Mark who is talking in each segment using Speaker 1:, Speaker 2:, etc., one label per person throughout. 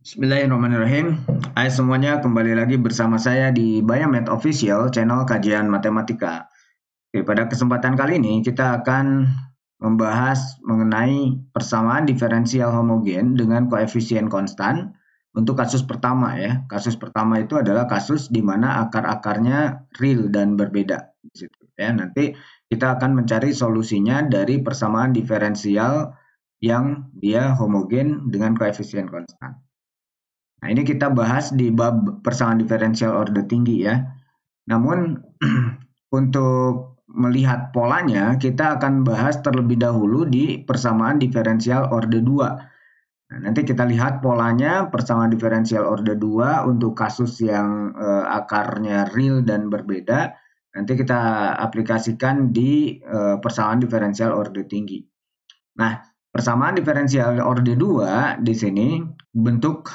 Speaker 1: Bismillahirrahmanirrahim. Hai semuanya, kembali lagi bersama saya di Biomed Official, channel kajian matematika. Oke, pada kesempatan kali ini kita akan membahas mengenai persamaan diferensial homogen dengan koefisien konstan untuk kasus pertama ya. Kasus pertama itu adalah kasus di mana akar-akarnya real dan berbeda. Di situ, ya. Nanti kita akan mencari solusinya dari persamaan diferensial yang dia homogen dengan koefisien konstan. Nah, ini kita bahas di bab persamaan diferensial order tinggi ya. Namun untuk melihat polanya, kita akan bahas terlebih dahulu di persamaan diferensial order 2. Nah, nanti kita lihat polanya persamaan diferensial order 2 untuk kasus yang akarnya real dan berbeda. Nanti kita aplikasikan di persamaan diferensial order tinggi. Nah, persamaan diferensial order 2 di sini bentuk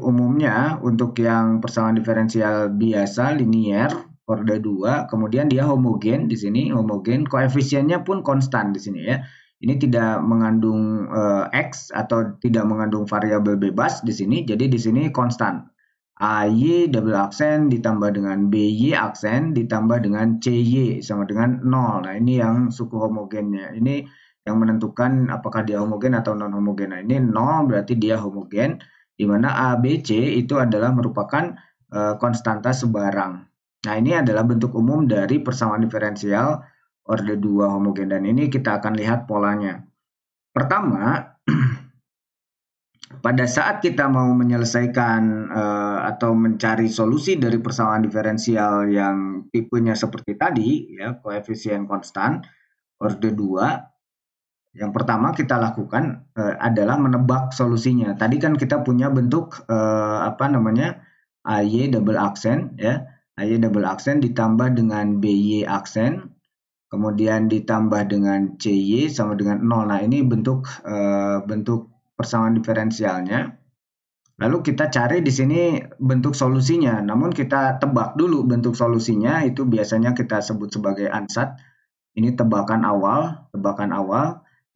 Speaker 1: umumnya untuk yang persamaan diferensial biasa linear order 2, kemudian dia homogen di sini, homogen, koefisiennya pun konstan di sini ya. Ini tidak mengandung x atau tidak mengandung variabel bebas di sini, jadi di sini konstan. AY double aksen ditambah dengan BY aksen ditambah dengan CY sama dengan 0. Nah, ini yang suku homogennya. Ini yang menentukan apakah dia homogen atau non homogen. Nah, ini 0 berarti dia homogen, di mana A, B, C itu adalah merupakan konstanta sebarang. Nah, ini adalah bentuk umum dari persamaan diferensial order 2 homogen, dan ini kita akan lihat polanya. Pertama, pada saat kita mau menyelesaikan atau mencari solusi dari persamaan diferensial yang tipenya seperti tadi, ya, koefisien konstan order 2, yang pertama kita lakukan adalah menebak solusinya. Tadi kan kita punya bentuk AY double aksen ya. AY double aksen ditambah dengan BY aksen, kemudian ditambah dengan CY sama dengan 0. Nah, ini bentuk persamaan diferensialnya. Lalu kita cari di sini bentuk solusinya. Namun kita tebak dulu bentuk solusinya, itu biasanya kita sebut sebagai ansat. Ini tebakan awal.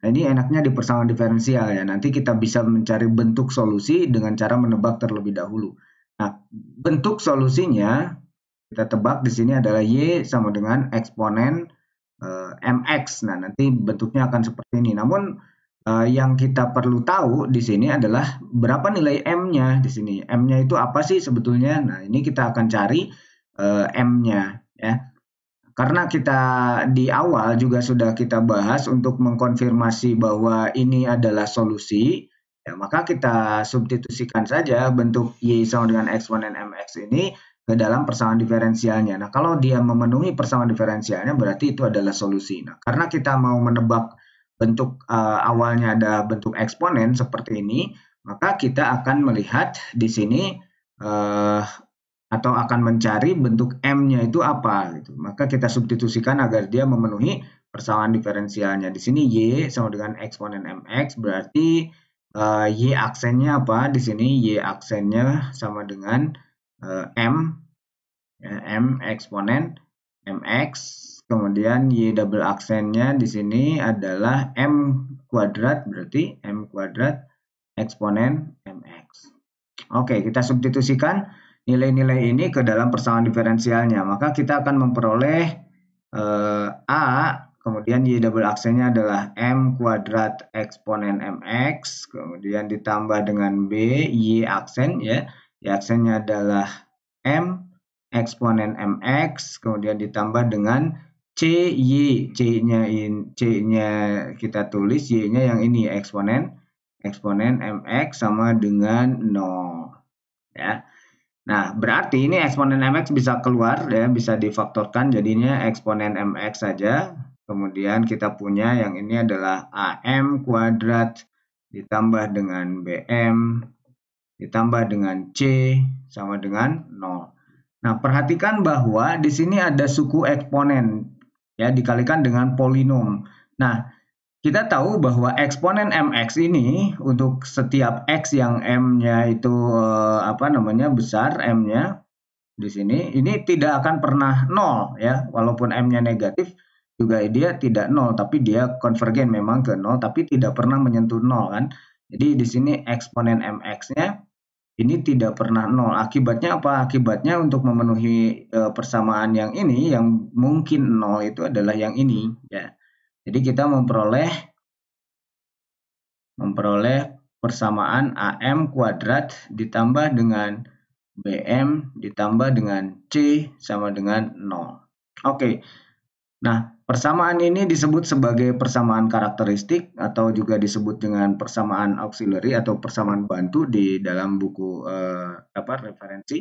Speaker 1: Nah, ini enaknya di persamaan diferensial ya. Nanti kita bisa mencari bentuk solusi dengan cara menebak terlebih dahulu. Nah, bentuk solusinya kita tebak di sini adalah Y sama dengan eksponen MX. Nah, nanti bentuknya akan seperti ini. Namun yang kita perlu tahu di sini adalah berapa nilai M-nya di sini. M-nya itu apa sih sebetulnya? Nah, ini kita akan cari M-nya ya. Karena kita di awal juga sudah kita bahas untuk mengkonfirmasi bahwa ini adalah solusi, ya, maka kita substitusikan saja bentuk Y sama dengan eksponen MX ini ke dalam persamaan diferensialnya. Nah, kalau dia memenuhi persamaan diferensialnya berarti itu adalah solusi. Nah, karena kita mau menebak bentuk awalnya ada bentuk eksponen seperti ini, maka kita akan melihat di sini atau akan mencari bentuk M-nya itu apa gitu. Maka kita substitusikan agar dia memenuhi persamaan diferensialnya. Di sini Y sama dengan eksponen MX, berarti Y aksennya apa? Di sini Y aksennya sama dengan M, ya, M eksponen MX, kemudian Y double aksennya di sini adalah M kuadrat, berarti M kuadrat eksponen MX. Oke, kita substitusikan nilai-nilai ini ke dalam persamaan diferensialnya. Maka kita akan memperoleh A, kemudian Y double aksennya adalah M kuadrat eksponen MX, kemudian ditambah dengan B, Y aksen ya. Y aksennya adalah M eksponen MX, kemudian ditambah dengan CY. C-nya kita tulis, Y-nya yang ini eksponen MX sama dengan 0 ya. Nah, berarti ini eksponen MX bisa keluar ya, bisa difaktorkan jadinya eksponen MX saja. Kemudian kita punya yang ini adalah AM kuadrat ditambah dengan BM ditambah dengan C sama dengan 0. Nah, perhatikan bahwa di sini ada suku eksponen ya dikalikan dengan polinom. Nah, kita tahu bahwa eksponen MX ini untuk setiap X yang M-nya itu besar M-nya di sini, ini tidak akan pernah 0 ya. Walaupun M-nya negatif juga dia tidak 0, tapi dia konvergen memang ke 0, tapi tidak pernah menyentuh 0 kan. Jadi di sini eksponen mx-nya ini tidak pernah 0. Akibatnya apa? Akibatnya untuk memenuhi persamaan yang ini, yang mungkin 0 itu adalah yang ini. Ya. Jadi kita memperoleh persamaan AM kuadrat ditambah dengan BM ditambah dengan C sama dengan 0. Oke. Nah, persamaan ini disebut sebagai persamaan karakteristik atau juga disebut dengan persamaan auxiliary atau persamaan bantu di dalam buku referensi.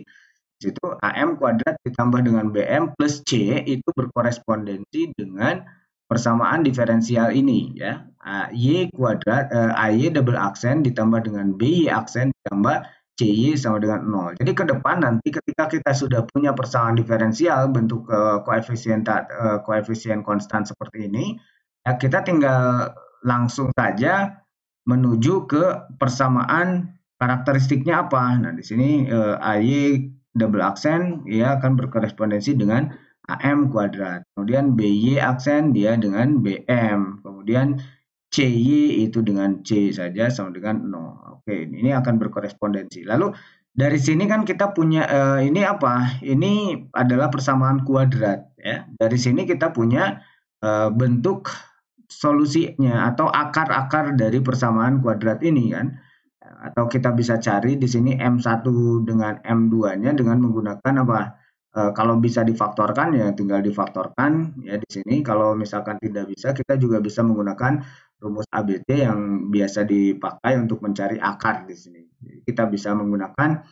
Speaker 1: Situ AM kuadrat ditambah dengan BM plus C itu berkorespondensi dengan persamaan diferensial ini ya. Y kuadrat AY double aksen ditambah dengan BY aksen ditambah CY sama dengan 0. Jadi ke depan nanti ketika kita sudah punya persamaan diferensial bentuk koefisien konstan seperti ini, ya kita tinggal langsung saja menuju ke persamaan karakteristiknya apa. Nah, di sini AY double aksen ya akan berkorespondensi dengan AM kuadrat. Kemudian BY aksen dia dengan BM. Kemudian CY itu dengan C saja sama dengan 0. Oke, ini akan berkorespondensi. Lalu dari sini kan kita punya ini apa? Ini adalah persamaan kuadrat ya. Dari sini kita punya bentuk solusinya atau akar-akar dari persamaan kuadrat ini kan. Atau kita bisa cari di sini M1 dengan M2-nya dengan menggunakan apa? Kalau bisa difaktorkan ya tinggal difaktorkan ya di sini. Kalau misalkan tidak bisa kita juga bisa menggunakan rumus ABC yang biasa dipakai untuk mencari akar di sini. Jadi kita bisa menggunakan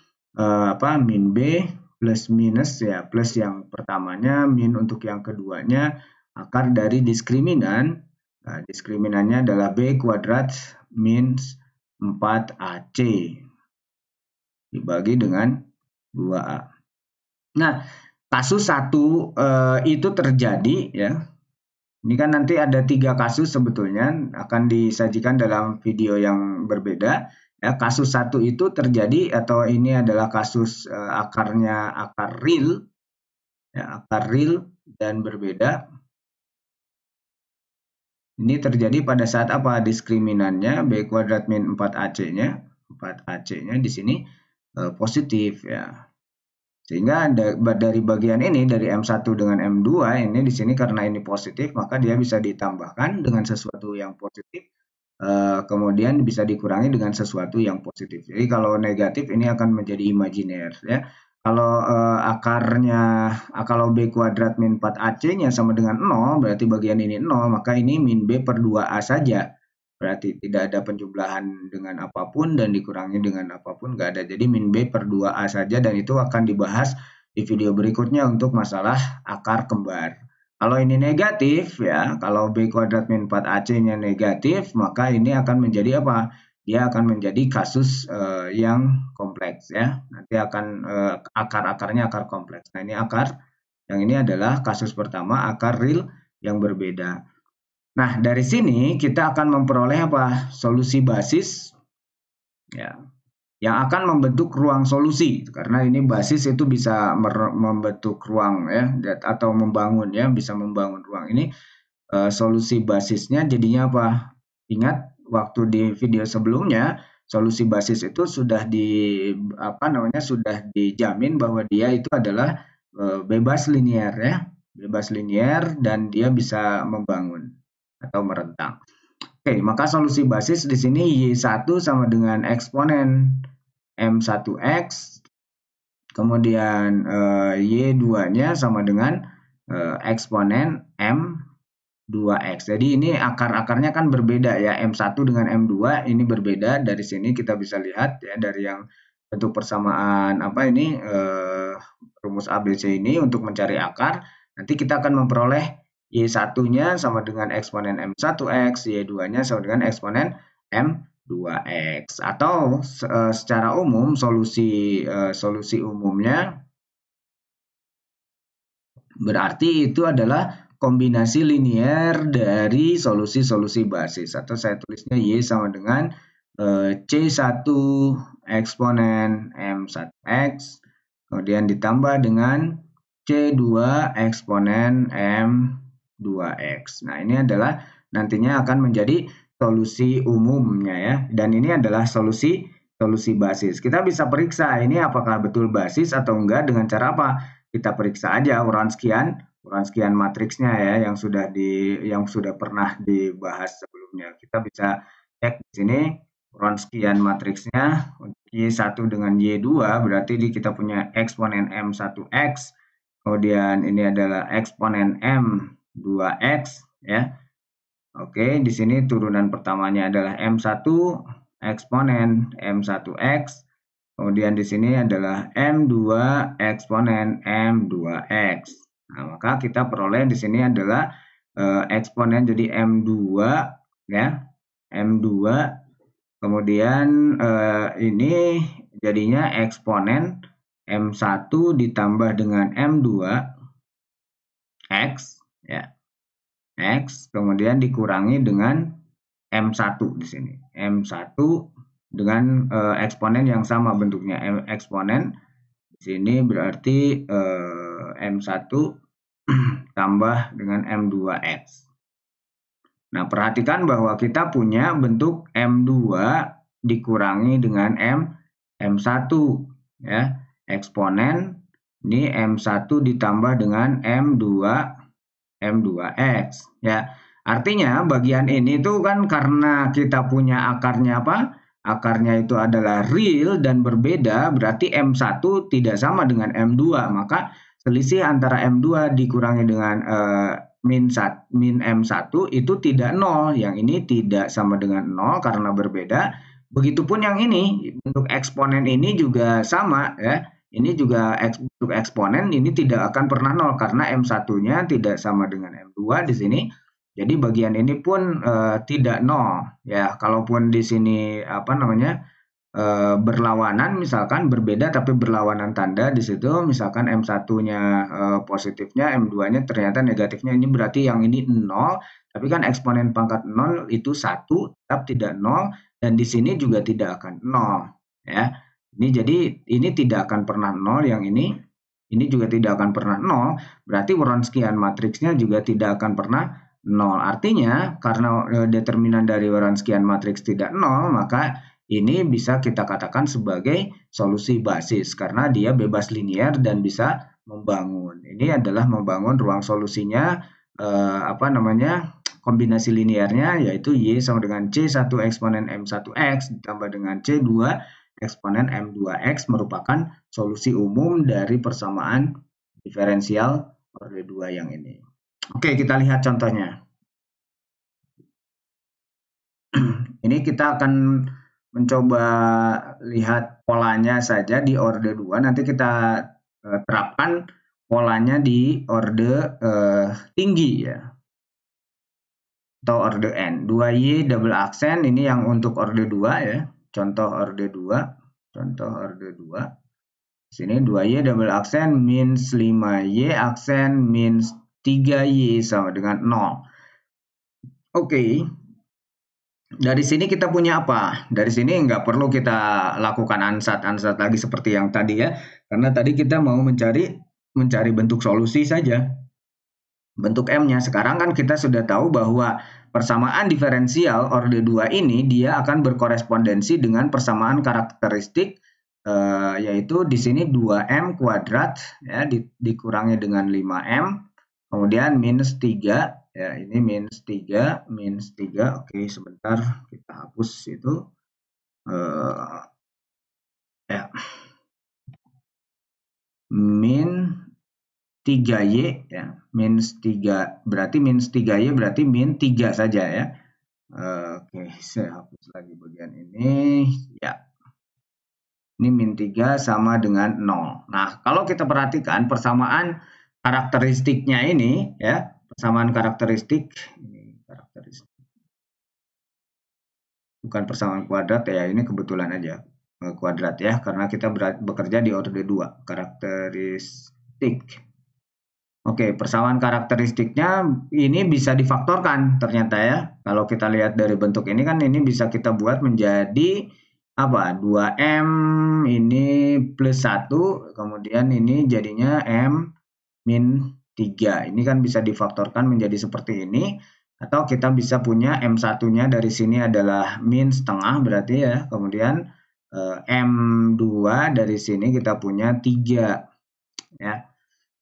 Speaker 1: min B plus minus ya, plus yang pertamanya, min untuk yang keduanya, akar dari diskriminan. Nah, diskriminannya adalah B kuadrat min 4AC dibagi dengan 2A. Nah, kasus 1 itu terjadi ya. Ini kan nanti ada 3 kasus sebetulnya akan disajikan dalam video yang berbeda. Ya, kasus 1 itu terjadi atau ini adalah kasus akarnya akar real. Ya, akar real dan berbeda. Ini terjadi pada saat apa? Diskriminannya B kuadrat min 4AC-nya. 4AC-nya di sini positif ya. Sehingga dari bagian ini dari M1 dengan M2 ini di sini karena ini positif maka dia bisa ditambahkan dengan sesuatu yang positif kemudian bisa dikurangi dengan sesuatu yang positif. Jadi kalau negatif ini akan menjadi imajiner ya. Kalau kalau B kuadrat min 4AC-nya sama dengan 0 berarti bagian ini 0 maka ini min B per 2A saja. Berarti tidak ada penjumlahan dengan apapun dan dikurangi dengan apapun, nggak ada. Jadi min B per 2A saja dan itu akan dibahas di video berikutnya untuk masalah akar kembar. Kalau ini negatif ya, kalau B kuadrat min 4AC-nya negatif, maka ini akan menjadi apa? Dia akan menjadi kasus yang kompleks ya. Nanti akan akar-akarnya akar kompleks. Nah ini akar, yang ini adalah kasus pertama, akar real yang berbeda. Nah, dari sini kita akan memperoleh apa? Solusi basis ya, yang akan membentuk ruang solusi. Karena ini basis itu bisa membentuk ruang ya atau membangun ya, bisa membangun ruang. Ini solusi basisnya jadinya apa? Ingat waktu di video sebelumnya, solusi basis itu sudah sudah dijamin bahwa dia itu adalah bebas linear ya. Bebas linear dan dia bisa membangun atau merentang. Oke, maka solusi basis di sini Y1 sama dengan eksponen M1X, kemudian Y2-nya sama dengan eksponen M2X. Jadi ini akar-akarnya kan berbeda ya, M1 dengan M2 ini berbeda. Dari sini kita bisa lihat ya dari yang bentuk persamaan rumus ABC ini untuk mencari akar. Nanti kita akan memperoleh Y1-nya sama dengan eksponen M1X, Y2-nya sama dengan eksponen M2X. Atau secara umum solusi umumnya berarti itu adalah kombinasi linear dari solusi-solusi basis. Atau saya tulisnya Y sama dengan C1 eksponen M1X, kemudian ditambah dengan C2 eksponen M2X. Nah, ini adalah nantinya akan menjadi solusi umumnya ya. Dan ini adalah solusi basis. Kita bisa periksa ini apakah betul basis atau enggak dengan cara apa? Kita periksa aja Wronskian matriksnya ya yang sudah pernah dibahas sebelumnya. Kita bisa cek di sini Wronskian matriksnya Y1 dengan Y2 berarti kita punya eksponen M1X, kemudian ini adalah eksponen M2X ya. Oke, di sini turunan pertamanya adalah M1 eksponen M1X. Kemudian di sini adalah M2 eksponen M2X. Nah, maka kita peroleh di sini adalah eksponen jadi M2 ya. M2 kemudian ini jadinya eksponen M1 ditambah dengan M2X ya. X kemudian dikurangi dengan M1 di sini. M1 dengan eksponen yang sama bentuknya. Eksponen di sini berarti M1 tambah dengan M2X. Nah, perhatikan bahwa kita punya bentuk M2 dikurangi dengan M1 ya. Eksponen ini M1 ditambah dengan M2X ya. Artinya bagian ini tuh kan karena kita punya akarnya apa? Akarnya itu adalah real dan berbeda, berarti M1 tidak sama dengan M2. Maka selisih antara M2 dikurangi dengan min M1 itu tidak 0. Yang ini tidak sama dengan 0 karena berbeda. Begitupun yang ini, bentuk eksponen ini juga sama ya. Ini juga untuk eksponen ini tidak akan pernah 0 karena M1-nya tidak sama dengan M2 di sini. Jadi bagian ini pun tidak 0 ya. Kalaupun di sini berlawanan misalkan berbeda tapi berlawanan tanda di situ, misalkan M1-nya positifnya, M2-nya ternyata negatifnya, ini berarti yang ini 0, tapi kan eksponen pangkat 0 itu 1 tetap tidak 0 dan di sini juga tidak akan 0 ya. Ini jadi ini tidak akan pernah 0 yang ini juga tidak akan pernah 0, berarti Wronskian matriksnya juga tidak akan pernah 0. Artinya karena determinan dari Wronskian matriks tidak 0, maka ini bisa kita katakan sebagai solusi basis karena dia bebas linier dan bisa membangun. Ini adalah membangun ruang solusinya kombinasi linearnya yaitu Y sama dengan C1 eksponen M1X ditambah dengan C2 eksponen M2X merupakan solusi umum dari persamaan diferensial orde 2 yang ini. Oke, kita lihat contohnya. Ini kita akan mencoba lihat polanya saja di orde 2. Nanti kita terapkan polanya di orde tinggi ya. Atau orde N. 2Y double aksen ini yang untuk orde 2 ya. Contoh orde 2. Di sini 2Y double aksen means 5Y aksen means 3Y sama dengan 0. Oke. Dari sini kita punya apa? Dari sini nggak perlu kita lakukan ansat lagi seperti yang tadi ya. Karena tadi kita mau mencari bentuk solusi saja. Bentuk M-nya. Sekarang kan kita sudah tahu bahwa persamaan diferensial orde 2 ini dia akan berkorespondensi dengan persamaan karakteristik yaitu di sini 2M kuadrat ya dikurangi dengan 5M kemudian minus 3 ya, ini minus 3 oke sebentar kita hapus itu ya min 3Y ya, minus 3 berarti minus 3Y berarti min 3 saja ya. Oke, saya hapus lagi bagian ini ya. Ini min 3 sama dengan 0. Nah, kalau kita perhatikan persamaan karakteristiknya ini ya, persamaan karakteristik ini bukan persamaan kuadrat ya, ini kebetulan aja kuadrat ya karena kita bekerja di orde 2 karakteristik. Oke, persamaan karakteristiknya ini bisa difaktorkan ternyata ya. Kalau kita lihat dari bentuk ini kan ini bisa kita buat menjadi apa? 2M ini plus 1, kemudian ini jadinya M min 3. Ini kan bisa difaktorkan menjadi seperti ini. Atau kita bisa punya M1-nya dari sini adalah min setengah berarti ya. Kemudian M2 dari sini kita punya 3 ya.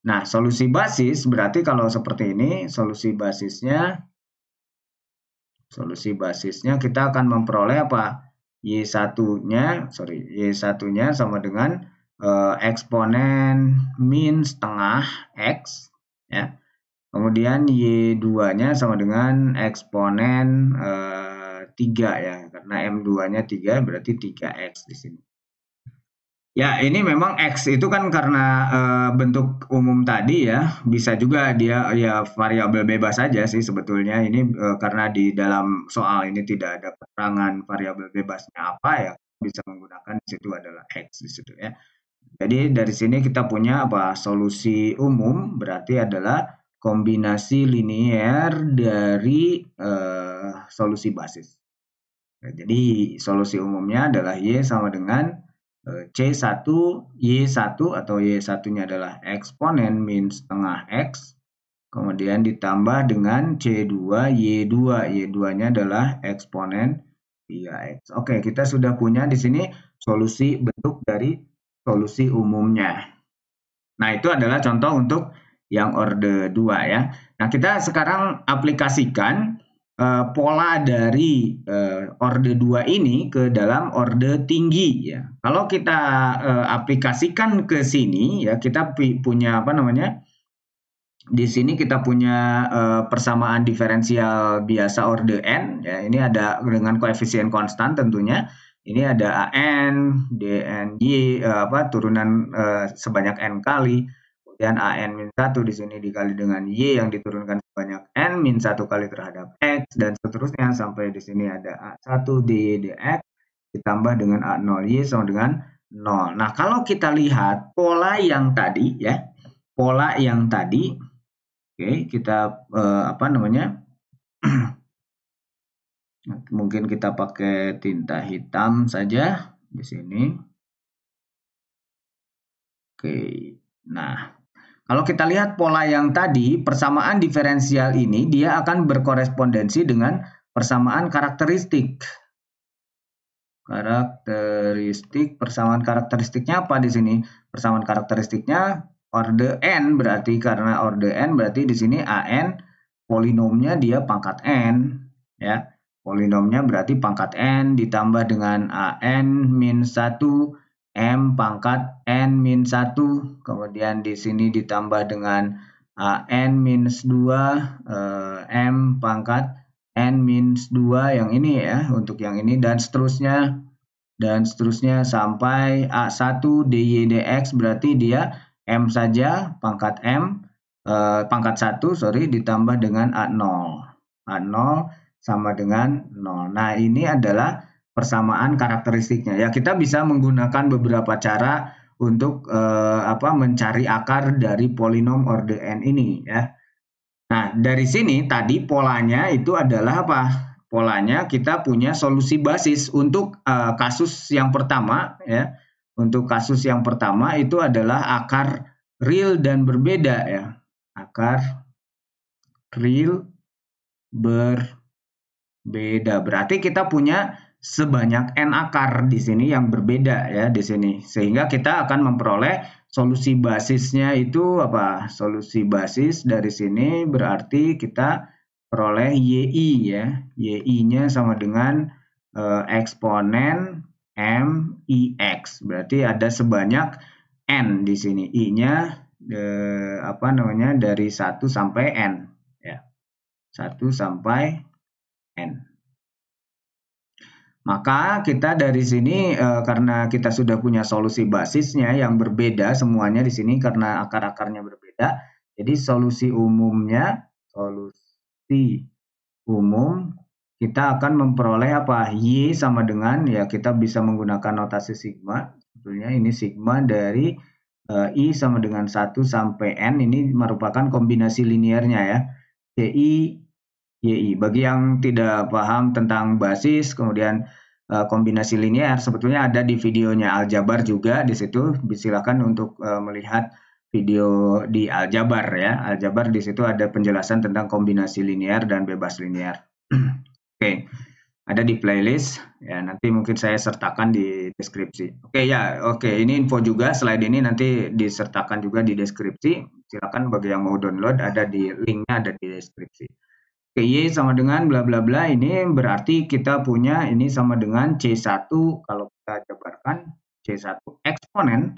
Speaker 1: Nah, solusi basis berarti kalau seperti ini solusi basisnya kita akan memperoleh apa? Y1-nya sama dengan eksponen min setengah X ya. Kemudian Y2-nya sama dengan eksponen 3 ya, karena M2-nya 3 berarti 3X di sini. Ya, ini memang X itu kan karena bentuk umum tadi ya, bisa juga dia ya variabel bebas saja sih sebetulnya. Ini karena di dalam soal ini tidak ada keterangan variabel bebasnya apa ya, bisa menggunakan di situ adalah X di situ ya. Jadi dari sini kita punya apa? Solusi umum berarti adalah kombinasi linier dari solusi basis. Nah, jadi solusi umumnya adalah Y sama dengan C1 Y1 atau Y1-nya adalah eksponen min setengah X, kemudian ditambah dengan C2 Y2. Y2-nya adalah eksponen 3X. Oke, kita sudah punya di sini solusi bentuk dari solusi umumnya. Nah, itu adalah contoh untuk yang orde 2 ya. Nah, kita sekarang aplikasikan pola dari orde 2 ini ke dalam orde tinggi ya. Kalau kita aplikasikan ke sini ya, kita punya apa namanya? Di sini kita punya persamaan diferensial biasa orde n ya. Ini ada dengan koefisien konstan tentunya. Ini ada AN, DNY turunan sebanyak n kali. Kemudian AN-1 di sini dikali dengan Y yang diturunkan sebanyak N-1 kali terhadap X, dan seterusnya sampai di sini ada A1 DY dx ditambah dengan A0Y sama dengan 0. Nah, kalau kita lihat pola yang tadi ya, oke, kita mungkin kita pakai tinta hitam saja di sini. Oke, nah. Kalau kita lihat pola yang tadi, persamaan diferensial ini dia akan berkorespondensi dengan persamaan karakteristik. Persamaan karakteristiknya apa di sini? Persamaan karakteristiknya orde n, berarti karena orde n berarti di sini AN polinomnya dia pangkat n ya. Polinomnya berarti pangkat n ditambah dengan AN min 1 M pangkat N min 1, kemudian di sini ditambah dengan N minus 2, M pangkat N minus 2 yang ini ya, untuk yang ini, dan seterusnya sampai A1 DY dx berarti dia M saja pangkat M, pangkat 1 ditambah dengan A0. A0 sama dengan 0. Nah, ini adalah persamaan karakteristiknya ya. Kita bisa menggunakan beberapa cara untuk mencari akar dari polinom orde n ini ya. Nah, dari sini tadi polanya itu adalah apa? Polanya kita punya solusi basis untuk kasus yang pertama ya. Untuk kasus yang pertama itu adalah akar real dan berbeda ya. Akar real berbeda. Berarti kita punya sebanyak n akar di sini yang berbeda ya di sini, sehingga kita akan memperoleh solusi basisnya itu apa? Solusi basis dari sini berarti kita peroleh YI ya, YI-nya sama dengan eksponen MIX, berarti ada sebanyak n di sini, I-nya dari 1 sampai n ya, 1 sampai n. Maka kita dari sini karena kita sudah punya solusi basisnya yang berbeda semuanya di sini karena akar-akarnya berbeda. Jadi solusi umum kita akan memperoleh apa? Y sama dengan ya, kita bisa menggunakan notasi sigma. Sebetulnya ini sigma dari I sama dengan 1 sampai n, ini merupakan kombinasi liniernya ya. CI YI. Bagi yang tidak paham tentang basis, kemudian kombinasi linear, sebetulnya ada di videonya Aljabar juga di situ. Silakan untuk melihat video di aljabar ya. Aljabar di situ ada penjelasan tentang kombinasi linear dan bebas linear. Oke, ada di playlist ya, nanti mungkin saya sertakan di deskripsi. Oke, ini info juga, slide ini nanti disertakan juga di deskripsi. Silakan bagi yang mau download, ada di linknya, ada di deskripsi. Oke, Y sama dengan bla bla bla, ini berarti kita punya ini sama dengan C1, kalau kita jabarkan C1 eksponen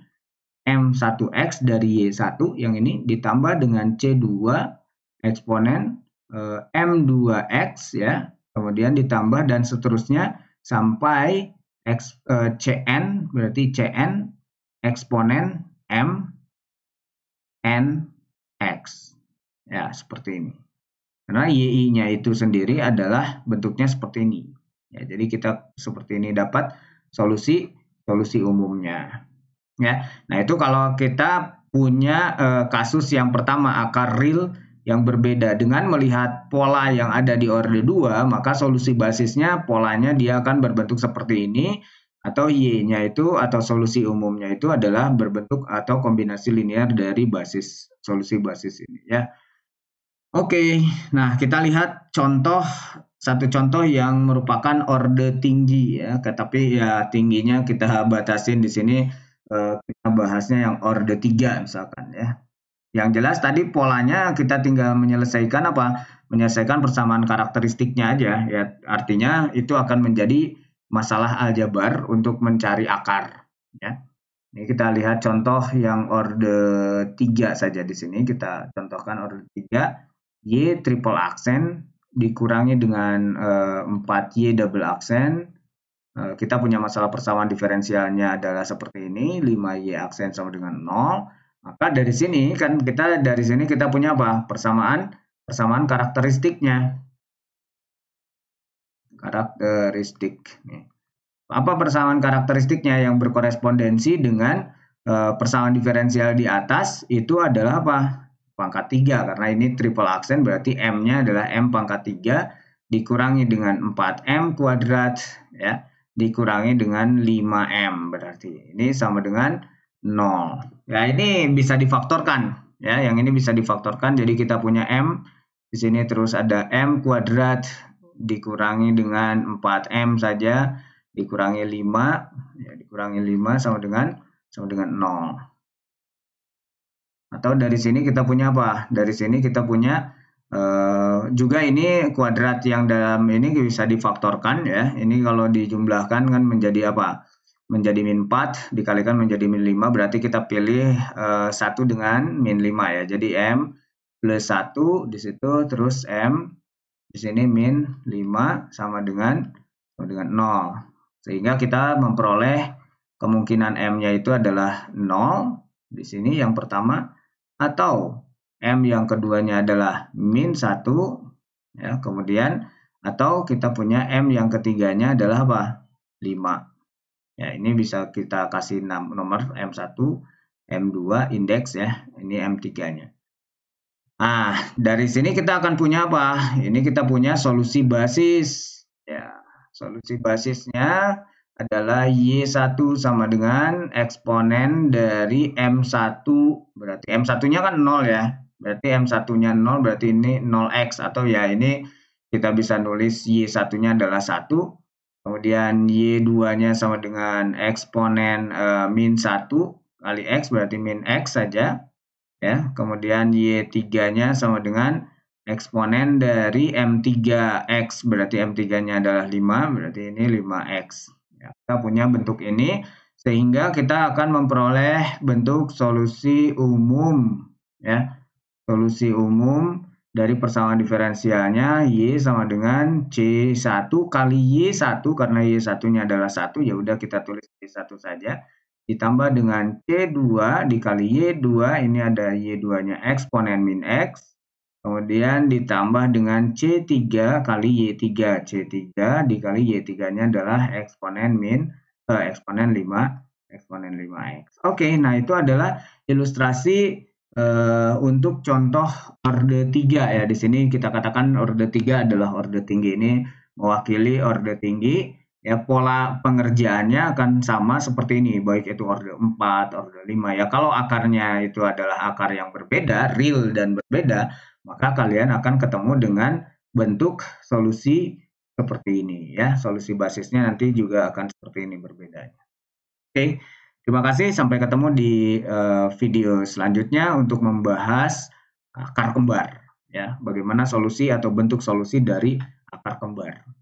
Speaker 1: M1X dari Y1 yang ini ditambah dengan C2 eksponen M2X ya, kemudian ditambah dan seterusnya sampai Cn, berarti Cn eksponen M N X ya, seperti ini. Karena YI-nya itu sendiri adalah bentuknya seperti ini ya, jadi kita seperti ini dapat solusi umumnya ya. Nah, itu kalau kita punya kasus yang pertama, akar real yang berbeda. Dengan melihat pola yang ada di orde 2, maka solusi basisnya polanya dia akan berbentuk seperti ini, atau Y-nya itu atau solusi umumnya itu adalah berbentuk atau kombinasi linear dari solusi basis ini ya. Oke, nah kita lihat satu contoh yang merupakan orde tinggi ya, tapi ya tingginya kita batasin di sini, kita bahasnya yang orde 3 misalkan ya. Yang jelas tadi polanya kita tinggal menyelesaikan menyelesaikan persamaan karakteristiknya aja ya. Artinya itu akan menjadi masalah aljabar untuk mencari akar ya. Ini kita lihat contoh yang orde 3 saja di sini, kita contohkan orde 3. Y triple aksen dikurangi dengan 4Y double aksen. Kita punya masalah persamaan diferensialnya adalah seperti ini, 5Y aksen sama dengan 0. Maka dari sini kita punya apa? Persamaan karakteristiknya. Apa persamaan karakteristiknya yang berkorespondensi dengan persamaan diferensial di atas itu adalah apa? Pangkat 3, karena ini triple aksen berarti M-nya adalah M pangkat 3 dikurangi dengan 4M kuadrat ya, dikurangi dengan 5M, berarti ini sama dengan 0. Ya, ini bisa difaktorkan ya, yang ini bisa difaktorkan, jadi kita punya M di sini, terus ada M kuadrat dikurangi dengan 4M saja dikurangi 5 ya, dikurangi 5 sama dengan 0. Atau dari sini kita punya apa? Dari sini kita punya juga ini kuadrat yang dalam ini bisa difaktorkan ya. Ini kalau dijumlahkan kan menjadi apa? Menjadi min 4 dikalikan menjadi min 5, berarti kita pilih 1 dengan min 5 ya. Jadi M plus 1 di situ, terus M di sini min 5 sama dengan 0. Sehingga kita memperoleh kemungkinan M-nya itu adalah 0 di sini yang pertama, atau M yang keduanya adalah min 1 ya, kemudian atau kita punya M yang ketiganya adalah apa? 5. Ya, ini bisa kita kasih nomor M1, M2 indeks ya. Ini M3-nya. Nah, dari sini kita akan punya apa? Ini kita punya solusi basis ya. Solusi basisnya adalah Y1 sama dengan eksponen dari M1, berarti M1-nya kan 0 ya, berarti M1-nya 0, berarti ini 0x, atau ya ini kita bisa nulis Y1-nya adalah 1, kemudian Y2-nya sama dengan eksponen min 1 kali X, berarti min X saja ya, kemudian Y3-nya sama dengan eksponen dari M3X, berarti M3-nya adalah 5, berarti ini 5X. Ya, kita punya bentuk ini sehingga kita akan memperoleh bentuk solusi umum ya. Solusi umum dari persamaan diferensialnya Y sama dengan C1 kali Y1, karena Y1-nya adalah 1, ya udah kita tulis Y1 saja, ditambah dengan C2 dikali Y2, ini ada Y2-nya eksponen min X, kemudian ditambah dengan C3 kali Y3, C3 dikali Y3-nya adalah eksponen 5X. Oke, nah itu adalah ilustrasi untuk contoh orde 3 ya. Di sini kita katakan orde 3 adalah orde tinggi, ini mewakili orde tinggi. ya pola pengerjaannya akan sama seperti ini, baik itu order 4, order 5 ya. Kalau akarnya itu adalah akar yang berbeda, real dan berbeda, maka kalian akan ketemu dengan bentuk solusi seperti ini ya. Solusi basisnya nanti juga akan seperti ini berbedanya. Oke, terima kasih. Sampai ketemu di video selanjutnya untuk membahas akar kembar ya. Bagaimana solusi atau bentuk solusi dari akar kembar.